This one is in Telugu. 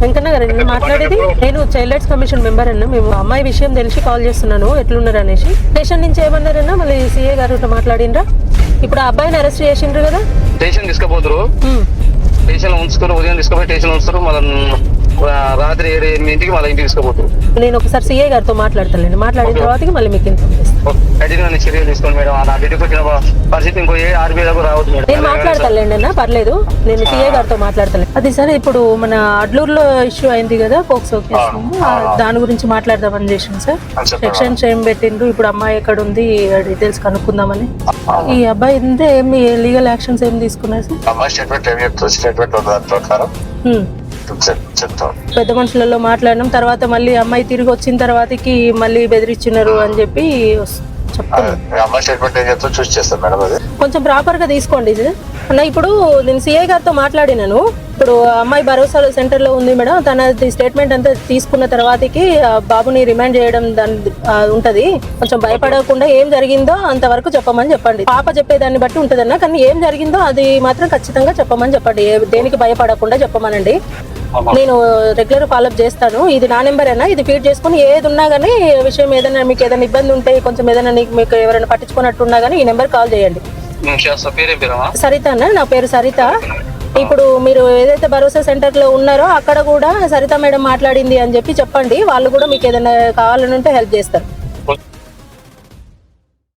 వెంకన్న గారు నేను మాట్లాడేది, నేను చైల్డ్ రైట్స్ కమిషన్ మెంబర్ అన్న. మేము అమ్మాయి విషయం తెలిసి కాల్ చేస్తున్నాను, ఎట్లున్నారు అనేసి. స్టేషన్ నుంచి ఏమన్నారన్నా, మళ్ళీ సీఏ గారు మాట్లాడిండ్రా? ఇప్పుడు ఆ అబ్బాయిని అరెస్ట్ చేసిండ్రు కదా, స్టేషన్ తీసుకుపోతారు. స్టేషన్ ఉంచుతారు, ఉదయం తీసుకుపోయి స్టేషన్ ఉంచుతారు, మళ్ళీ రాత్రి 8 మళ్ళీ ఇంటికి తీసుకుపోతారు. నేను ఒకసారి సీఏ గారితో మాట్లాడతానండి, మాట్లాడిన తర్వాత మళ్ళీ మీకు ఇన్ఫార్మ్ చేస్తాను. ఖచ్చితంగా చర్యలు తీసుకోండి మేడం. నా బిడ్డకు వచ్చిన పరిస్థితి ఇంకో ఏ ఆర్బీఐలకు రావద్దు మేడం. నేను మాట్లాడతానులేండి అన్న, పర్లేదు. నేను సీఏ గారితో మాట్లాడతాను. అది సరే, ఇప్పుడు మన అడ్లూరులో ఇష్యూ అయింది కదా పోక్సో కేసు, దాని గురించి మాట్లాడదామని చేసింది సార్. సెక్షన్స్ ఏం పెట్టిండ్రు, ఇప్పుడు అమ్మాయి ఎక్కడ ఉంది, డీటెయిల్స్ కనుక్కుందామని. ఈ అబ్బాయి ఏమి లీగల్ యాక్షన్స్ ఏం తీసుకున్నారు సార్? అమ్మాయి స్టేట్మెంట్ ఏమి చెప్తారు, స్టేట్మెంట్ దాని ప్రకారం చెప్తాం. పెద్ద మనుషులలో మాట్లాడినాం, తర్వాత మళ్ళీ అమ్మాయి తిరిగి వచ్చిన తర్వాతకి మళ్ళీ బెదిరించినారు అని చెప్పి చెప్తాను. అమ్మాయి స్టేట్మెంట్ ఏం చెప్తారో చూసి చేస్తాం మేడం. అది కొంచెం ప్రాపర్ గా తీసుకోండి అన్న. ఇప్పుడు నేను సిఐ గారితో మాట్లాడినాను. ఇప్పుడు అమ్మాయి భరోసా సెంటర్ లో ఉంది మేడం, తన స్టేట్మెంట్ అంతా తీసుకున్న తర్వాతకి బాబుని రిమాండ్ చేయడం దాని ఉంటది. కొంచెం భయపడకుండా ఏం జరిగిందో అంతవరకు చెప్పమని చెప్పండి. పాప చెప్పేదాన్ని బట్టి ఉంటదన్న, కానీ ఏం జరిగిందో అది మాత్రం ఖచ్చితంగా చెప్పమని చెప్పండి. దేనికి భయపడకుండా చెప్పమనండి. నేను రెగ్యులర్ ఫాలోఅప్ చేస్తాను. ఇది నా నెంబర్ అయినా, ఇది ఫీడ్ చేసుకుని ఏది ఉన్నా కానీ విషయం ఏదైనా మీకు ఏదైనా ఇబ్బంది ఉంటే, కొంచెం ఏదైనా మీకు ఎవరైనా పట్టించుకున్నట్టు ఉన్నా కానీ ఈ నెంబర్ కాల్ చేయండి. సరిత అన్న, నా పేరు సరిత. ఇప్పుడు మీరు ఏదైతే భరోసా సెంటర్ లో ఉన్నారో అక్కడ కూడా సరిత మేడం మాట్లాడింది అని చెప్పి చెప్పండి. వాళ్ళు కూడా మీకు ఏదైనా కావాలని ఉంటే హెల్ప్ చేస్తారు.